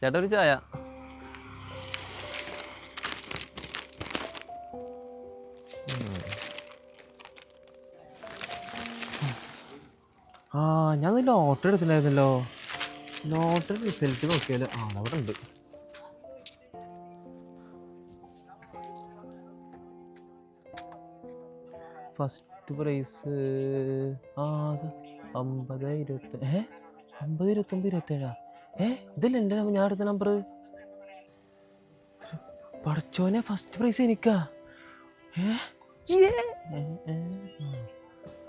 ചേട്ടാ ഒരു ചായ. ഞാൻ ലോട്ടറി എടുത്തിട്ടുണ്ടായിരുന്നല്ലോ. ലോട്ടറി റിസൾട്ട് നോക്കിയാലോ? അവിടെ ഉണ്ട്. First prize 50, 20, 50, 29, 27. ഇതല്ലേ എൻ്റെ ഞാൻ എടുത്ത നമ്പർ? പടച്ചോനെ, ഫസ്റ്റ് പ്രൈസ് എനിക്കാ.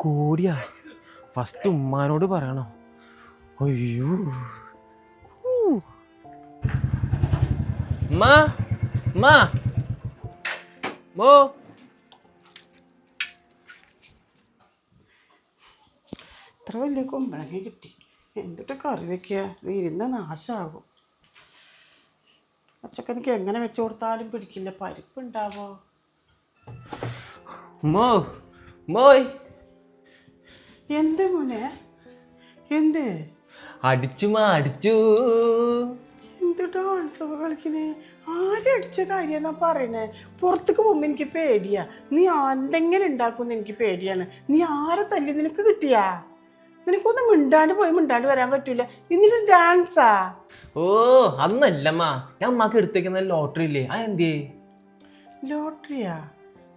കോടിയാ. ഫസ്റ്റ് ഉമ്മാനോട് പറയണോ? അയ്യോ മോ ഇത്ര വലിയ കുമ്പളങ്ങ കിട്ടി. എന്തിട്ട് കറി വെക്കുക? ഇരുന്ന നാശമാകും. പച്ചക്കറിക്ക് എങ്ങനെ വെച്ച് കൊടുത്താലും പിടിക്കില്ല. പരിപ്പുണ്ടാവോ? മോയ് എന്ത് മോനെ? എന്ത് അടിച്ചു അടിച്ചു? എന്ത് ഡാൻസൊക്കെ കളിക്കണേ? ആരടിച്ച കാര്യം എന്നാ പറയണേ? പുറത്തേക്ക് പോകുമ്പോൾ എനിക്ക് പേടിയാ. നീ എന്തെങ്കിലും ഉണ്ടാക്കുമെന്ന് എനിക്ക് പേടിയാണ്. നീ ആരെ തല്ലി? നിനക്ക് കിട്ടിയാ? നിനക്കൊന്നും മിണ്ടാണ്ട് പോയി മിണ്ടാണ്ട് വരാൻ പറ്റൂല. എന്നിട്ട് ഡാൻസാ? അന്നല്ലമ്മ, ഞാൻ അമ്മക്ക് എടുത്തേക്കുന്ന ലോട്ടറി ഇല്ലേ, അതെന്തേ? ലോട്ടറിയാ?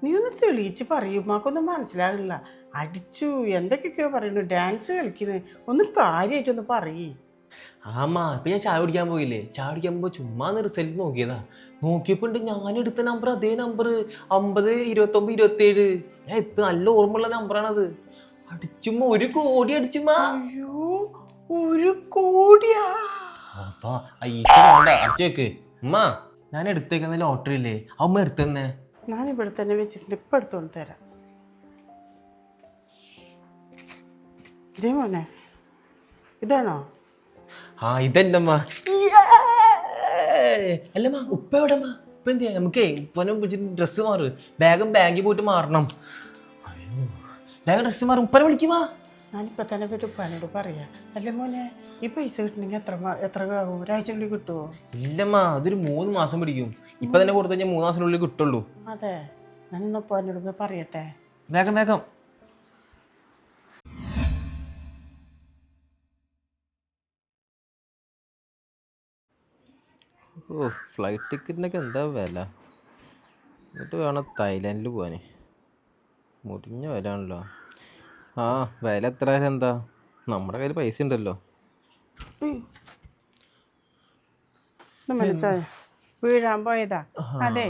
നീ ഒന്ന് തെളിയിച്ച് പറയൂ. ഉമ്മാക്കൊന്നും മനസ്സിലാകില്ല. അടിച്ചു എന്തൊക്കെയൊക്കെയോ പറയുന്നു, ഡാൻസ് കളിക്കുന്നു. ഒന്ന് കാര്യമായിട്ടൊന്ന് പറയേ. ആമാ, ഇപ്പൊ ഞാൻ ചായ കുടിക്കാൻ പോയില്ലേ, ചായ കുടിക്കാൻ പോകുമ്പോ ചുമ്മാ റിസൾട്ട് നോക്കിയതാ. നോക്കിയപ്പോ ഉണ്ട് ഞാൻ എടുത്ത നമ്പർ അതേ നമ്പർ, 50, 29, 27. ഞാൻ ഇപ്പൊ നല്ല ഓർമ്മയുള്ള നമ്പറാണത്. അടിച്ചുമ്മ 1 കോടി അടിച്ചുമ്മ. അയ്യോ, 1 കോടിയാ? അടിച്ചു വെക്ക് ഉമ്മ. ഞാൻ എടുത്തേക്കുന്ന ലോട്ടറി ഇല്ലേ, അമ്മ എടുത്തന്നെ. ഞാനിവിടെ തന്നെ വെച്ചിട്ടുണ്ട്. ഇപ്പം എടുത്തോണ്ട് തരാം. ഇതേ മോനെ, ഇതാണോ? ഇതെന്നമ്മ. അല്ലമ്മ, ഉപ്പ എവിടെമ്മ? ഉപ്പ എന്തിയാ? നമുക്കേ ഉപ്പനെ ഡ്രസ്സ് മാറ്. ബാഗും ബാങ്കിൽ പോയിട്ട് മാറണം. വേഗം ഡ്രസ്സ് മാറും. ഉപ്പനെ വിളിക്കുമാ. ഞാനിപ്പോൾ തന്നെ പോയിട്ട് ഉപ്പാനോട് പറയാം. അല്ല മോനെ, ഈ പൈസ കിട്ടണമെങ്കിൽ എത്ര ആകും? ഒരാഴ്ചക്കുള്ളിൽ കിട്ടുമോ? ഇല്ലമ്മ, അതൊരു 3 മാസം പിടിക്കും. ഇപ്പൊ തന്നെ കൊടുത്തു കഴിഞ്ഞാൽ 3 മാസത്തിനുള്ളിൽ കിട്ടുള്ളൂ. അതെ, ഞാനൊന്ന് ഉപ്പാനോട് പോയി പറയട്ടെ. വേഗം വേഗം. ഫ്ലൈറ്റ് ടിക്കറ്റിനൊക്കെ എന്താ വില? എന്നിട്ട് വേണം തായ്ലാൻഡിൽ പോകാൻ. മുടിഞ്ഞ വില ആണല്ലോ. വില എത്ര എന്താ, നമ്മുടെ കയ്യിൽ പൈസ ഉണ്ടല്ലോ. വീഴാൻ പോയതാ. അതെ,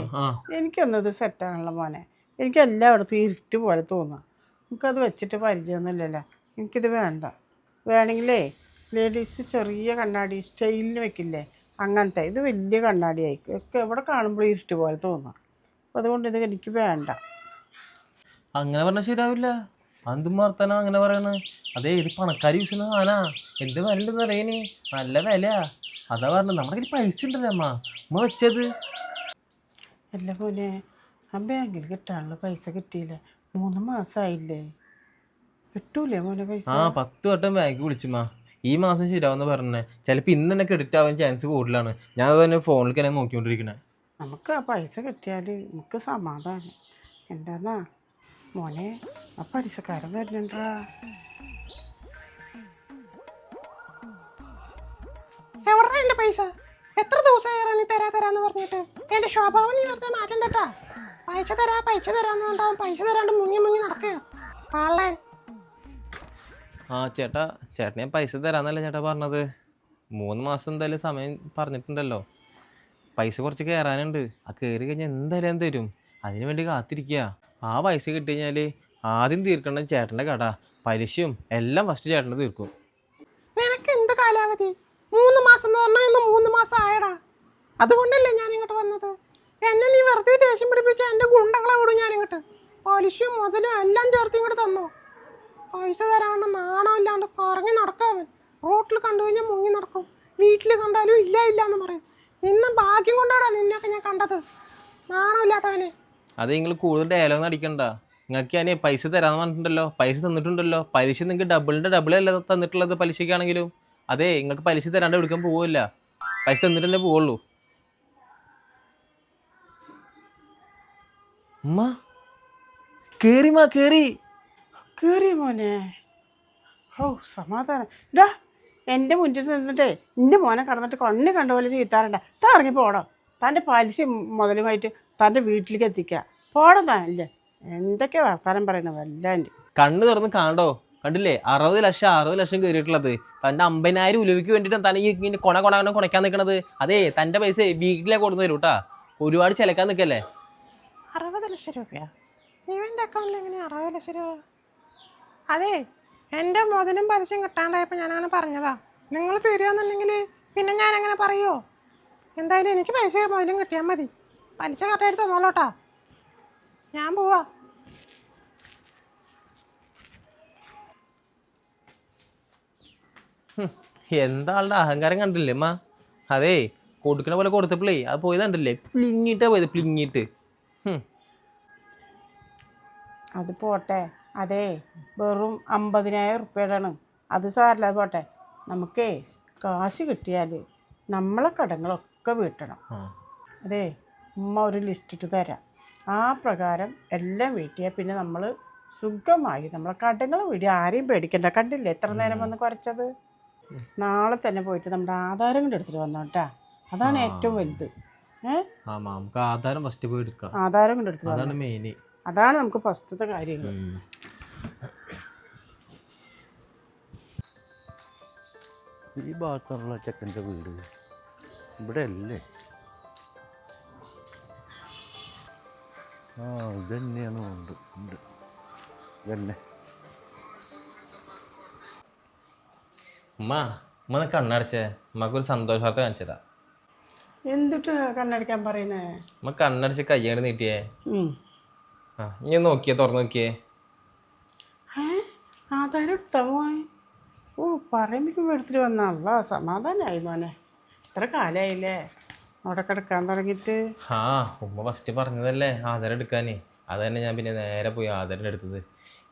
എനിക്കൊന്നത് സെറ്റാണല്ലോ മോനെ. എനിക്ക് എല്ലായിടത്തും ഇരുട്ട് പോലെ തോന്നുക. നമുക്കത് വെച്ചിട്ട് പരിചയമൊന്നുമില്ലല്ലോ. എനിക്കിത് വേണ്ട. വേണമെങ്കിലേ ലേഡീസ് ചെറിയ കണ്ണാടി സ്റ്റൈലിന് വെക്കില്ലേ, അങ്ങനത്തെ. ഇത് വലിയ കണ്ണാടിയായി ഒക്കെ എവിടെ കാണുമ്പോൾ ഇരുട്ട് പോലെ തോന്നുക. അപ്പോൾ അതുകൊണ്ട് ഇത് എനിക്ക് വേണ്ട. അങ്ങനെ പറഞ്ഞാൽ ശരിയാവില്ല. എന്തും വർത്താനോ അങ്ങനെ പറയണ? അതെ, ഇത് പണക്കാർ യൂസ് ചെയ്യുന്ന സാധനാ. എന്ത് വില ഉണ്ടെന്ന് അറിയണേ, നല്ല വിലയാ. അതാ പറഞ്ഞത്, നമ്മുടെ കയ്യിൽ പൈസ ഉണ്ടല്ലോ അമ്മ വെച്ചത്. അല്ല മോനെ, ആ ബാങ്കിൽ കിട്ടാനുള്ള പൈസ കിട്ടിയില്ല. 3 മാസമായില്ലേ? കിട്ടൂലേ മോനെ പൈസ? 10 വട്ടം ബാങ്ക് വിളിച്ചുമാ. ഈ മാസം ശരിയാവുന്ന പറഞ്ഞേ. ചിലപ്പോൾ ഇന്ന് തന്നെ ക്രെഡിറ്റ് ആവാൻ ചാൻസ് കൂടുതലാണ്. ഞാൻ അത് തന്നെ ഫോണിൽ തന്നെ നോക്കിക്കൊണ്ടിരിക്കണേ. നമുക്ക് ആ പൈസ കിട്ടിയാൽ നമുക്ക് സമാധാനം. എന്താന്നാ മോനെ, ആ പലിശക്കാരൻ വരുന്നുണ്ടാ? എവിടെ എൻ്റെ പൈസ? എത്ര ദിവസമായി നീ തരാന്ന് പറഞ്ഞിട്ട്? എൻ്റെ സ്വഭാവം നീ വെറുതെ മാറ്റം കേട്ടാ. പൈസ തരാന്നുണ്ടാവും, പൈസ തരാണ്ട് മുങ്ങി നടക്കുക കള്ളൻ. ചേട്ടനെ ഞാൻ പൈസ തരാന്നല്ലേ ചേട്ടാ പറഞ്ഞത്. 3 മാസം എന്തായാലും സമയം പറഞ്ഞിട്ടുണ്ടല്ലോ. പൈസ കുറച്ച് കയറാനുണ്ട്. ആ കയറി കഴിഞ്ഞാൽ എന്തായാലും ഞാൻ തരും. അതിനു വേണ്ടി കാത്തിരിക്കുക. ആ പൈസ കിട്ടി കഴിഞ്ഞാൽ ആദ്യം തീർക്കണം ചേട്ടൻ്റെ കട. പലിശയും എല്ലാം ഫസ്റ്റ് ചേട്ടൻ്റെ തീർക്കും. നിനക്ക് എന്ത് കാലാവധി? 3 മാസം എന്ന് പറഞ്ഞാൽ ഇന്ന് 3 മാസം ആയടാ. അതുകൊണ്ടല്ലേ ഞാൻ ഇങ്ങോട്ട് വന്നത്. എന്നെ നീ വെറുതെ ദേഷ്യം പിടിപ്പിച്ച എൻ്റെ ഗുണ്ടകളെ വിടും ഞാൻ ഇങ്ങോട്ട്. പലിശയും മുതലും എല്ലാം ചേർത്ത് ഇങ്ങോട്ട് തന്നോ. പൈസ തരാണ്ട് നാണമില്ലാണ്ട് കറങ്ങി നടക്കാവൻ. റോട്ടിൽ കണ്ടു കഴിഞ്ഞാൽ മുങ്ങി നടക്കും. വീട്ടിൽ കണ്ടാലും ഇല്ല എന്ന് പറയും. നിന്നെ ഭാഗ്യം കൊണ്ടാടാ നിന്നെയൊക്കെ ഞാൻ കണ്ടത്. നാണമില്ലാത്തവനെ. അത് നിങ്ങൾ കൂടുതൽ ഡയലോഗ് അടിക്കണ്ട. നിങ്ങൾക്ക് ഞാൻ പൈസ തരാമെന്ന് പറഞ്ഞിട്ടുണ്ടല്ലോ, പൈസ തന്നിട്ടുണ്ടല്ലോ. പലിശ നിങ്ങൾക്ക് ഡബിളിൻ്റെ ഡബിളല്ല തന്നിട്ടുള്ളത് പലിശയ്ക്കാണെങ്കിലും. അതെ, നിങ്ങൾക്ക് പലിശ തരാണ്ട് എടുക്കാൻ പോവില്ല. പൈസ തന്നിട്ട് തന്നെ പോവുള്ളൂ. ഉമ്മ കേറി മാ കേറി. കേറിയ മോനെ. ഓ സമാധാനം. ഇടാ എൻ്റെ മുന്നിൽ നിന്നിട്ടേ എൻ്റെ മോനെ കടന്നിട്ട് കണ്ണ് കണ്ട പോലെ ചീത്താറുണ്ട. താ ഇറങ്ങി പോടോ. തൻ്റെ പലിശ മുതലുമായിട്ട് തൻ്റെ വീട്ടിലേക്ക് എത്തിക്കുക. പോടാ താനല്ലേ. എന്തൊക്കെ വർത്താനം പറയണ വല്ലാണ്ട്. കണ്ണ് തുറന്ന് കാണണ്ടോ? കണ്ടില്ലേ 60 ലക്ഷം കയറിയിട്ടുള്ളത്. തൻ്റെ 50,000 ഉലുവയ്ക്ക് വേണ്ടിയിട്ട് തന്നെ ഈ ഇങ്ങനെ കൊണ കൊണയ്ക്കാൻ നിൽക്കണത്. അതേ തൻ്റെ പൈസ വീട്ടിലേക്ക് കൊടുന്നു തരും കേട്ടാ. ഒരുപാട് ചിലക്കാൻ നിൽക്കല്ലേ. 60 ലക്ഷം രൂപയാ? ഇവൻ്റെ അക്കൗണ്ടിൽ എങ്ങനെയാ 60 ലക്ഷം രൂപ? അതെ എൻ്റെ മുതലും പലിശയും കിട്ടാണ്ടായപ്പോൾ ഞാനങ്ങനെ പറഞ്ഞതാ. നിങ്ങൾ തരുമെന്നുണ്ടെങ്കിൽ പിന്നെ ഞാനങ്ങനെ പറയുമോ? എന്തായാലും എനിക്ക് പൈസ മുതലും കിട്ടിയാൽ മതി. പലിശ കറക്റ്റായിട്ട് തന്നോളൂട്ടാ. ഞാൻ പോവാ. എന്താ ആളുടെ അഹങ്കാരം കണ്ടില്ലേ അമ്മ? അതേ കൊടുക്കണ പോലെ കൊടുത്തപ്പോഴേ അത് പോയത് കണ്ടില്ലേ? പ്ലിങ്ങിട്ടാ പോയത്, പ്ലിങ്ങിട്ട്. അത് പോട്ടെ. അതേ വെറും 50,000 ഉറുപ്പ്യയുടെയാണ്. അത് സാരല്ല, അത് പോട്ടെ. നമുക്കേ കാശ് കിട്ടിയാൽ നമ്മളെ കടങ്ങളൊക്കെ വീട്ടണം. അതേ ഉമ്മ ഒരു ലിസ്റ്റ് ഇട്ട് തരാം. ആ പ്രകാരം എല്ലാം വീട്ടിയാൽ പിന്നെ നമ്മൾ സുഖമായി നമ്മളെ കടങ്ങൾ വീടി. ആരെയും പേടിക്കണ്ട. കണ്ടില്ലേ എത്ര നേരം വന്ന് കുറച്ചത്? നാളെ തന്നെ പോയിട്ട് നമ്മുടെ ആധാരം കൊണ്ട് എടുത്തിട്ട് വന്നോട്ടാ. അതാണ് ഏറ്റവും വലുത്. നമുക്ക് ആധാരം ഫസ്റ്റ് പോയി എടുക്കാം. ആധാരം കൊണ്ട് എടുത്തിട്ട് അതാണ് മെയിൻ. അതാണ് നമുക്ക് ഫസ്റ്റത്തെ കാര്യങ്ങൾ. ഈ ഭാഗത്തുള്ള ചെക്കൻ്റെ വീട് ഇവിടെ അല്ലേ? ആ ഇത് തന്നെയാണ്. ഉണ്ട് ഇതന്നെ. ഉമ്മ കണ്ണടച്ചേ. ഉമ്മക്കൊരു സന്തോഷ വാർത്ത കാണിച്ചതാ. എന്തിട്ട് കണ്ണടിക്കാൻ പറയണേ? ഉമ്മ കണ്ണടച്ച് കയ്യാണ്ട് നീട്ടിയേ. ഇനി നോക്കിയേ, തുറന്നു നോക്കിയേ. ആധാരം എടുത്താ മോനെ? ഓ പറയുമ്പോഴേക്കും എടുത്തിട്ട് വന്നല്ല. സമാധാനമായി മോനെ. ഇത്ര കാലമായില്ലേ അവിടെ കിടക്കാൻ തുടങ്ങിയിട്ട്? ഉമ്മ ഫസ്റ്റ് പറഞ്ഞതല്ലേ ആധാരം എടുക്കാനേ. അത് തന്നെ ഞാൻ പിന്നെ നേരെ പോയി ആധാരം എടുത്തത്.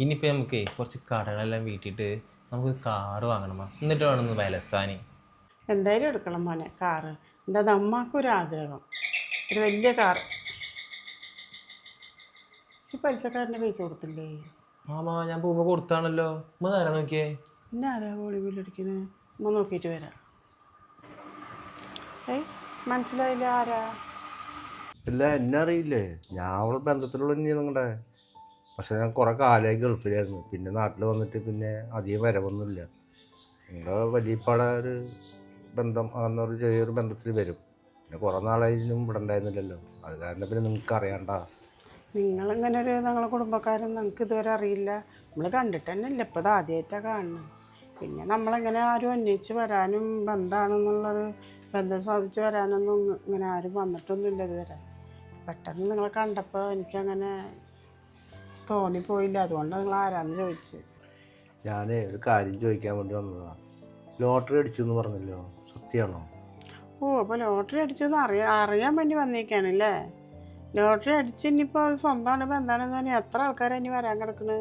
ഇനിയിപ്പോൾ നമുക്ക് കുറച്ച് കടകളെല്ലാം വീട്ടിയിട്ട് നമുക്ക് കാറ് വാങ്ങണം. എന്നിട്ട് വേണമെന്ന് വിലസാന്. എന്തായാലും എടുക്കണം മോനെ കാറ്. എന്താ നമ്മക്കൊരു ആഗ്രഹം, ഒരു വലിയ കാറ്. ഈ പലിശക്കാരൻ്റെ പൈസ കൊടുത്തില്ലേ? ഞാൻ പോകുമ്പോൾ കൊടുത്താണല്ലോ. ഉമ്മ നേരെ നോക്കിയേ. പിന്നെ ആരാ ഗോളി ബില്ലടിക്കുന്നത്? ഉമ്മ നോക്കിയിട്ട് വരാം. മനസ്സിലായില്ല ആരാ? ഇല്ല, എന്നെ അറിയില്ലേ? ഞാൻ അവളെ ബന്ധത്തിലുള്ള നിങ്ങളുടെ. പക്ഷെ ഞാൻ കുറേ കാലമായി ഗൾഫിലായിരുന്നു. പിന്നെ നാട്ടിൽ വന്നിട്ട് പിന്നെ അധികം വരവൊന്നുമില്ല. നിങ്ങളുടെ വലിയപ്പാടെ ഒരു ബന്ധം എന്നൊരു ചെറിയൊരു ബന്ധത്തിൽ വരും. പിന്നെ കുറേ നാളായിട്ടും ഇവിടെ ഉണ്ടായിരുന്നില്ലല്ലോ. അത് കാരണം പിന്നെ നിങ്ങൾക്ക് അറിയണ്ട. നിങ്ങളിങ്ങനെ ഒരു ഞങ്ങളെ കുടുംബക്കാരും നമുക്ക് ഇതുവരെ അറിയില്ല. നമ്മൾ കണ്ടിട്ട് തന്നെ ഇല്ല. ഇപ്പോൾ ഇത് ആദ്യമായിട്ടാണ് കാണുന്നത്. പിന്നെ നമ്മളെങ്ങനെ ആരും അന്വേഷിച്ച് വരാനും ബന്ധമാണെന്നുള്ളൊരു ബന്ധം സ്ഥാപിച്ച് വരാനൊന്നും ഇങ്ങനെ ആരും വന്നിട്ടൊന്നുമില്ല ഇതുവരെ. പെട്ടെന്ന് നിങ്ങളെ കണ്ടപ്പോൾ എനിക്കങ്ങനെ തോന്നിപ്പോയില്ല. അതുകൊണ്ടാണ് നിങ്ങൾ ആരാന്ന് ചോദിച്ചു. ഞാൻ ഒരു കാര്യം ചോദിക്കാൻ വേണ്ടി വന്നതാണ്. ലോട്ടറി അടിച്ചു എന്ന് പറഞ്ഞല്ലോ, സത്യമാണോ? ഓ അപ്പോൾ ലോട്ടറി അടിച്ചെന്ന് അറിയാൻ വേണ്ടി വന്നേക്കാണല്ലേ? ലോട്ടറി അടിച്ച് ഇനിയിപ്പോൾ അത് സ്വന്തമാണ് ഇപ്പോൾ എന്താണെന്ന് പറഞ്ഞാൽ എത്ര ആൾക്കാരാണ് ഇനി വരാൻ കിടക്കണ്?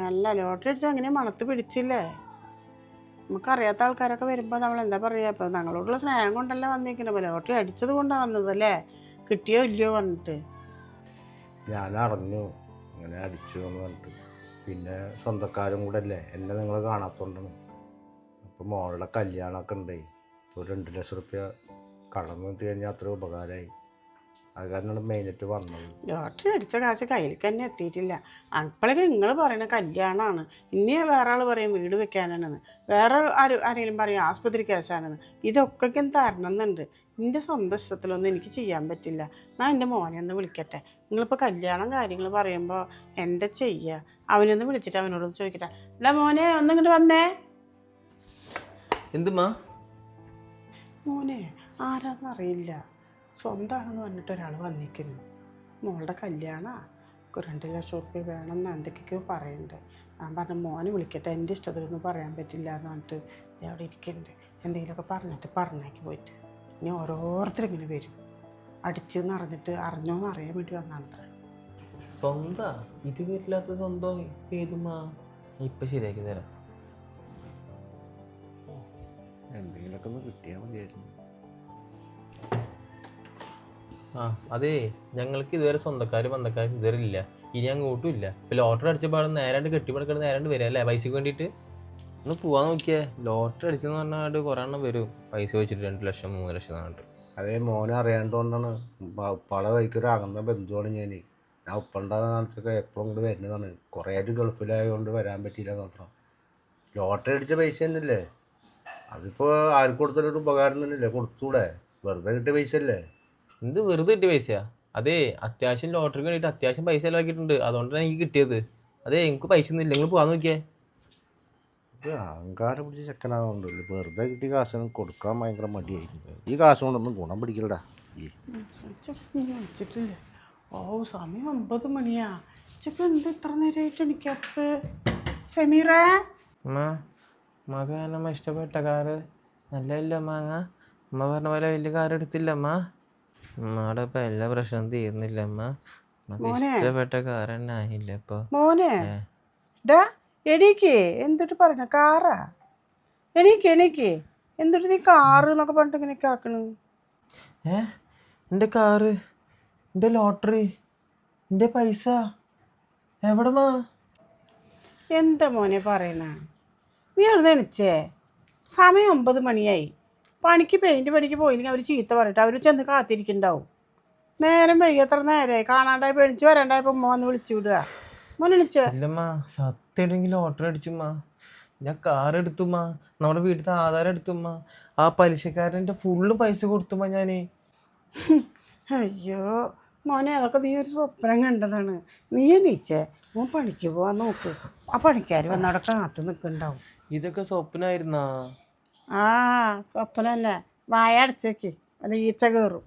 അല്ല ലോട്ടറി അടിച്ചാൽ അങ്ങനെ മണത്ത് പിടിച്ചില്ലേ? നമുക്കറിയാത്ത ആൾക്കാരൊക്കെ വരുമ്പോൾ നമ്മൾ എന്താ പറയുക? ഇപ്പോൾ ഞങ്ങളോടുള്ള സ്നേഹം കൊണ്ടല്ല വന്നിരിക്കുന്നത്. അപ്പോൾ ലോട്ടറി അടിച്ചത് കൊണ്ടാണ് വന്നതല്ലേ? കിട്ടിയോ ഇല്ലയോ പറഞ്ഞിട്ട്. ഞാൻ അറിഞ്ഞു അങ്ങനെ അടിച്ചു എന്ന് പറഞ്ഞിട്ട്. പിന്നെ സ്വന്തക്കാരും കൂടെ അല്ലേ, എന്നെ നിങ്ങൾ കാണാത്തോണ്ടാണ്. അപ്പോൾ മോളുടെ കല്യാണമൊക്കെ ഉണ്ടായി. ഒരു 2 ലക്ഷം റുപ്യ കടന്നു കിട്ടി കഴിഞ്ഞാൽ അത്ര ഉപകാരമായി. അത് കാരണമാണ് മെയിനായിട്ട് വന്നത്. ലോട്ടറി അടിച്ച കാശ് കയ്യിൽ തന്നെ എത്തിയിട്ടില്ല. അപ്പോഴേക്കും നിങ്ങൾ പറയുന്ന കല്യാണമാണ്. ഇനി വേറെ ആൾ പറയും വീട് വെക്കാനാണെന്ന്, വേറെ ആരെങ്കിലും പറയും ആസ്പത്രി കേസാണെന്ന്. ഇതൊക്കെ തരണം എന്നുണ്ട്. എൻ്റെ സ്വന്തം ഇഷ്ടത്തിലൊന്നും എനിക്ക് ചെയ്യാൻ പറ്റില്ല. ഞാൻ എൻ്റെ മോനെ ഒന്ന് വിളിക്കട്ടെ. നിങ്ങളിപ്പോൾ കല്യാണം കാര്യങ്ങൾ പറയുമ്പോൾ എന്താ ചെയ്യുക? അവനൊന്ന് വിളിച്ചിട്ട് അവനോടൊന്ന് ചോദിക്കട്ടെ. എടാ മോനെ ഒന്നിങ്ങോട്ട് വന്നേ. എന്തുമാ? മോനെ ആരാന്നറിയില്ല, സ്വന്തമാണെന്ന് പറഞ്ഞിട്ട് ഒരാൾ വന്നിരിക്കുന്നു. മോളുടെ കല്യാണമാണ്, 2 ലക്ഷം റുപ്യ വേണമെന്ന് എന്തൊക്കെയോ പറയുന്നുണ്ട്. ഞാൻ പറഞ്ഞു മോനെ വിളിക്കട്ടെ, എൻ്റെ ഇഷ്ടത്തിലൊന്നും പറയാൻ പറ്റില്ല എന്ന് പറഞ്ഞിട്ട് അവിടെ ഇരിക്കുന്നുണ്ട്. എന്തെങ്കിലുമൊക്കെ പറഞ്ഞിട്ട് പറഞ്ഞേക്ക് പോയിട്ട്. ഇനി ഓരോരുത്തരും ഇങ്ങനെ വരും. അടിച്ചെന്ന് അറിഞ്ഞോന്ന് അറിയാൻ വേണ്ടി വന്നാണത്ര. സ്വന്തം ഇത് വരില്ലാത്ത സ്വന്തം ഏതുമാ? ഇപ്പം ശരിയാക്കി തരാം. എന്തെങ്കിലുമൊക്കെ ഒന്ന് കിട്ടിയാൽ മതിയായിരുന്നു. ആ അതേ, ഞങ്ങൾക്ക് ഇതുവരെ സ്വന്തക്കാർ ബന്ധക്കാർ ഇതുവരെ ഇല്ല, ഇനി അങ്ങോട്ടും ഇല്ല. ഇപ്പം ലോട്ടറി അടിച്ചപ്പോൾ നേരാണ്ട് കെട്ടിപ്പടക്കണം, നേരാണ്ട് വരിക അല്ലേ പൈസക്ക് വേണ്ടിയിട്ട്. ഒന്ന് പോവാൻ നോക്കിയേ. ലോട്ടറി അടിച്ചെന്ന് പറഞ്ഞാൽ കുറേ എണ്ണം വരും പൈസ ചോദിച്ചിട്ട് 2 ലക്ഷം 3 ലക്ഷം എന്നിട്ട്. അതേ മോനെ അറിയാണ്ടോണ്ടാണ്. ഉപ്പാടെ വഴിക്കൊരു അകന്ന ബന്ധുവാണ് ഞാൻ. ഉപ്പുണ്ടാകുന്ന കാലത്തൊക്കെ എപ്പോഴും ഇങ്ങോട്ട് വരുന്നതാണ്. കുറേ ആയിട്ട് ഗൾഫിലായതുകൊണ്ട് വരാൻ പറ്റിയില്ല മാത്രം. ലോട്ടറി അടിച്ച പൈസ തന്നെയല്ലേ, അതിപ്പോൾ ആർക്ക് കൊടുത്താലൊരു ഉപകാരം തന്നെയല്ലേ, കൊടുത്തൂടെ? വെറുതെ കിട്ടിയ പൈസ അല്ലേ. എന്ത് വെറുതെ കിട്ടിയ പൈസയാ? അതേ, അത്യാവശ്യം ലോട്ടറിക്ക് വേണ്ടിയിട്ട് അത്യാവശ്യം പൈസ ചിലവാക്കിയിട്ടുണ്ട്, അതുകൊണ്ടാണ് എനിക്ക് കിട്ടിയത്. അതേ, എനിക്ക് പൈസ ഒന്നും ഇല്ല, നിങ്ങൾ പോകാൻ നോക്കിയേ. ഇത് അഹങ്കാരം പിടിച്ച ചെക്കനാകുന്നുണ്ടല്ലോ. വെറുതെ കിട്ടിയ കാശ് കൊടുക്കാൻ ഭയങ്കര മടിയായിരുന്നു. ഈ കാശ് കൊണ്ടൊന്നും ഗുണം പിടിക്കലടാ. വെച്ചിട്ടില്ലേ? ഓ, സമയം 9 മണിയാ. ചെക്ക് എന്ത് ഇത്ര നേരമായിട്ട് എനിക്കപ്പ്? സമീറേ, അമ്മ കാരണം ഇഷ്ടപ്പെട്ട കാറ് നല്ല ഇല്ല അമ്മ പറഞ്ഞ പോലെ വലിയ കാർ എടുത്തില്ല അമ്മ. അമ്മയുടെ ഇപ്പം എല്ലാ പ്രശ്നവും തീർന്നില്ല അമ്മ. ഇഷ്ടപ്പെട്ട കാർ തന്നെ ആയില്ല ഇപ്പൊ. മോനെ ഡാ എണീക്കേ. എന്തിട്ട് പറയണ കാറാ? എണീക്ക്. എന്തിട്ട് നീ കാറ് എന്നൊക്കെ പറഞ്ഞിട്ട് ഇങ്ങനെയൊക്കെ ആക്കണ്? എൻ്റെ കാറ്, എൻ്റെ ലോട്ടറി, എൻ്റെ പൈസ എവിടെമാ? എന്താ മോനെ പറയണ? നീ എവിടെ എണിച്ചേ? സമയം 9 മണിയായി. പെയിൻറ് പണിക്ക് പോയില്ലെങ്കിൽ അവർ ചീത്ത പറയട്ടെ, അവർ ചെന്ന് കാത്തിരിക്കുന്നുണ്ടാവും. നേരം വൈകി എത്ര നേരമായി കാണാണ്ടായപ്പോൾ എണിച്ച് വരണ്ടായപ്പോൾ ഉമ്മ വന്ന് വിളിച്ചു വിടുക. മോൻ എണിച്ചേ? ഇല്ലമ്മ, സത്യമാണെങ്കിൽ ലോട്ടറി അടിച്ചുമ്മ. ഞാൻ കാർ എടുത്തുമ്മ, നമ്മുടെ വീട്ടിലത്തെ ആധാരം എടുത്തുമ്മ, ആ പലിശക്കാരൻ്റെ ഫുള്ള് പൈസ കൊടുത്തുമ്മ ഞാൻ. അയ്യോ മോനെ, അതൊക്കെ നീ ഒരു സ്വപ്നം കണ്ടതാണ്. നീ എണീച്ചേ? മോൻ പണിക്ക് പോവാൻ നോക്ക്. ആ പണിക്കാർ വന്ന് അവിടെ കാത്തു നിൽക്കുന്നുണ്ടാവും. ഇതൊക്കെ സ്വപ്നമായിരുന്നാ? ആ, സ്വപ്നല്ലേ. വായ അടച്ചേക്ക്, അല്ല ഈച്ച കയറും.